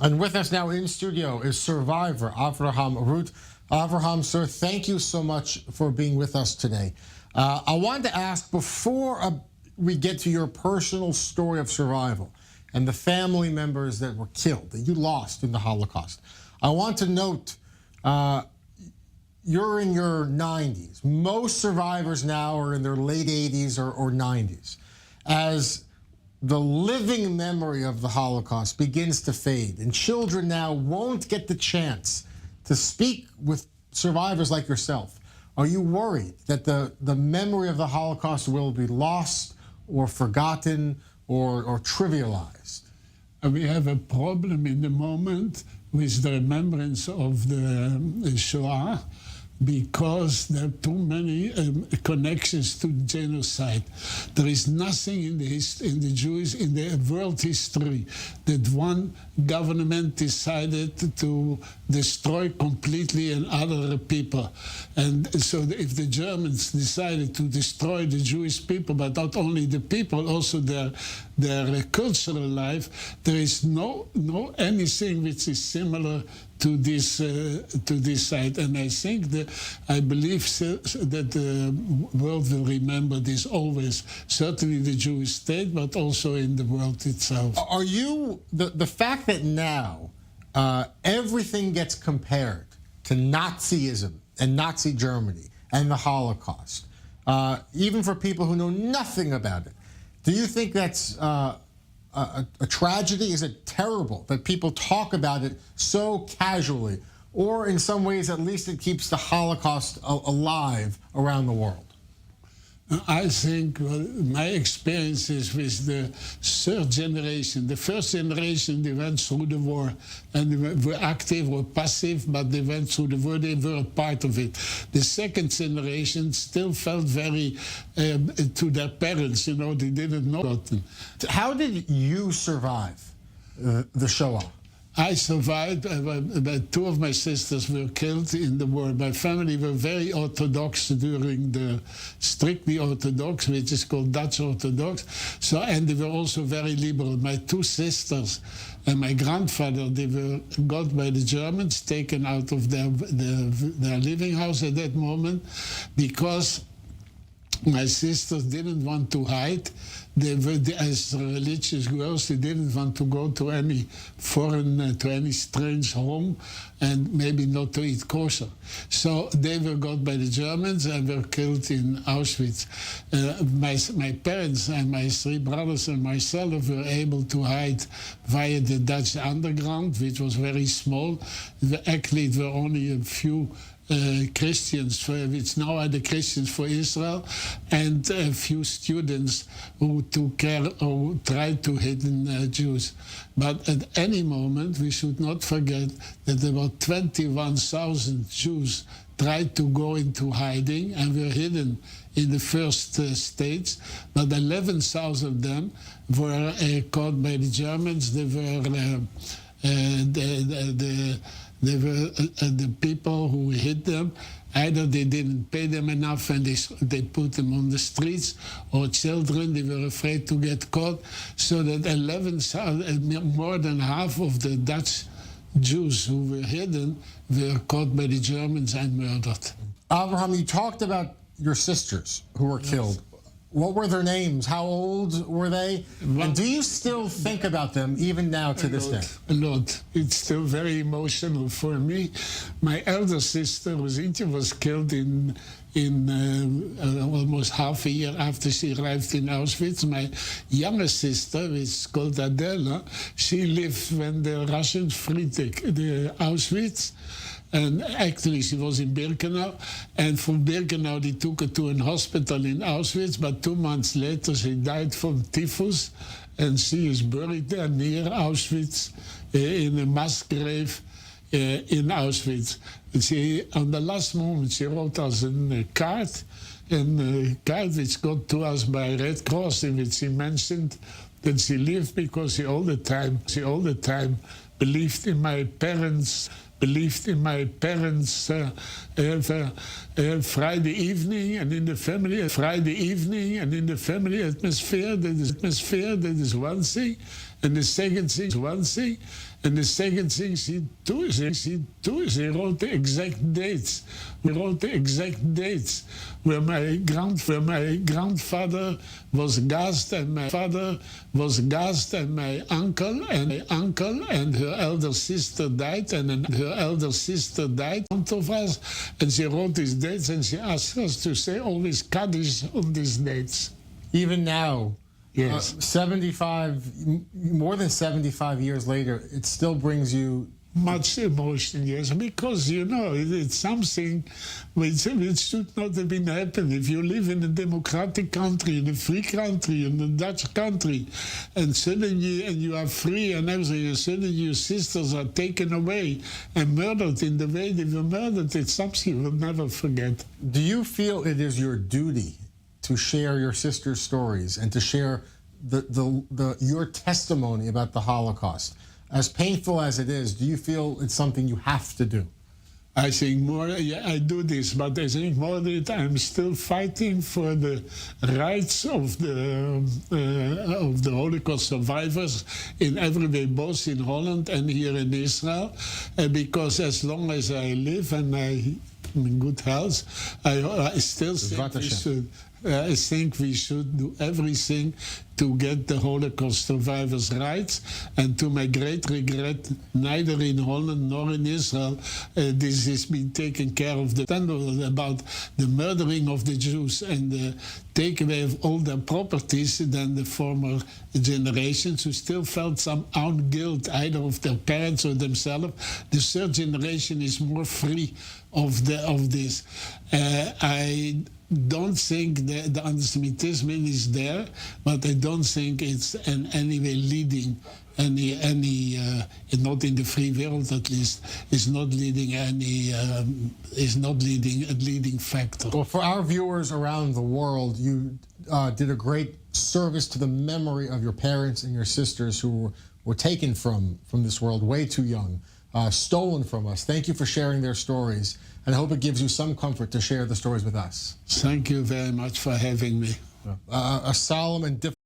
And with us now in studio is survivor Avraham Root. Avraham, sir, thank you so much for being with us today. I wanted to ask, before we get to your personal story of survival and the family members that were killed, that you lost in the Holocaust, I want to note you're in your 90s. Most survivors now are in their late 80s or 90s. As the living memory of the Holocaust begins to fade, and children now won't get the chance to speak with survivors like yourself, are you worried that the memory of the Holocaust will be lost or forgotten or trivialized? We have a problem in the moment with the remembrance of the Shoah, because there are too many connections to genocide. There is nothing in the world history that one government decided to destroy completely another people. And so if the Germans decided to destroy the Jewish people, but not only the people, also their cultural life, there is no anything which is similar to this side. And I believe that the world will remember this always, certainly the Jewish state, but also in the world itself. Are you, the fact that now everything gets compared to Nazism and Nazi Germany and the Holocaust, even for people who know nothing about it, do you think that's a tragedy? Is it terrible that people talk about it so casually? Or in some ways, at least it keeps the Holocaust alive around the world? I think my experiences with the third generation, the first generation, they went through the war and they were active or passive, but they went through the war, they were a part of it. The second generation still felt very to their parents, you know, they didn't know them. How did you survive the Shoah? I survived, but two of my sisters were killed in the war. My family were very Orthodox during the strictly Orthodox, which is called Dutch Orthodox. So, and they were also very liberal. My two sisters and my grandfather, they were got by the Germans, taken out of their living house at that moment, because my sisters didn't want to hide. They were, as religious girls, they didn't want to go to any foreign, to any strange home, and maybe not to eat kosher. So they were got by the Germans and were killed in Auschwitz. My parents and my three brothers and myself were able to hide via the Dutch underground, which was very small. Actually, it were only a few Christians, which now are the Christians for Israel, and a few students who took care or tried to hidden Jews. But at any moment, we should not forget that about 21,000 Jews tried to go into hiding and were hidden in the first stage, but 11,000 of them were caught by the Germans. They were the people who hid them. Either they didn't pay them enough and they put them on the streets, or children, they were afraid to get caught. So that 11,000, more than half of the Dutch Jews who were hidden were caught by the Germans and murdered. Avraham, you talked about your sisters who were killed. What were their names? How old were they? And do you still think about them even now to this day? A lot. It's still very emotional for me. My elder sister was killed in almost half a year after she arrived in Auschwitz. My younger sister, which is called Adela, she lived when the Russians freed the Auschwitz. And actually, she was in Birkenau, and from Birkenau they took her to a hospital in Auschwitz, but 2 months later she died from typhus, and she is buried there near Auschwitz in a mass grave in Auschwitz. She, on the last moment, she wrote us a card, and a card which got to us by Red Cross, in which she mentioned that she lived because she all the time believed in my parents' Friday evening and in the family atmosphere. That is one thing, And the second thing is one thing, and the second thing she wrote the exact dates. We wrote the exact dates where my grandfather was gassed, and my father was gassed, and my uncle and her elder sister died, and her elder sister died. Both of us, and she wrote these dates, and she asked us to say always Kaddish on these dates. Even now, Yes. more than 75 years later, it still brings you much emotion, yes, because, you know, it's something which should not have been happening. If you live in a democratic country, in a free country, in a Dutch country, and suddenly you are free and everything, and suddenly your sisters are taken away and murdered in the way they were murdered, it's something you will never forget. Do you feel it is your duty to share your sister's stories and to share your testimony about the Holocaust? As painful as it is, do you feel it's something you have to do? I think more, yeah, I do this, but I think more that I'm still fighting for the rights of the Holocaust survivors in every way, both in Holland and here in Israel, because as long as I live and I'm in good health, I still think we should do everything to get the Holocaust survivors' rights. And to my great regret, neither in Holland nor in Israel, this has been taken care of. The scandal about the murdering of the Jews and the takeaway of all their properties than the former generations who still felt some own guilt, either of their parents or themselves. The third generation is more free of this. I don't think that the antisemitism is there, but I don't think it's in any way leading not in the free world at least, is not leading a leading factor. Well, for our viewers around the world, you did a great service to the memory of your parents and your sisters who were taken from this world way too young, stolen from us. Thank you for sharing their stories, and I hope it gives you some comfort to share the stories with us. Thank you very much for having me. A solemn and difficult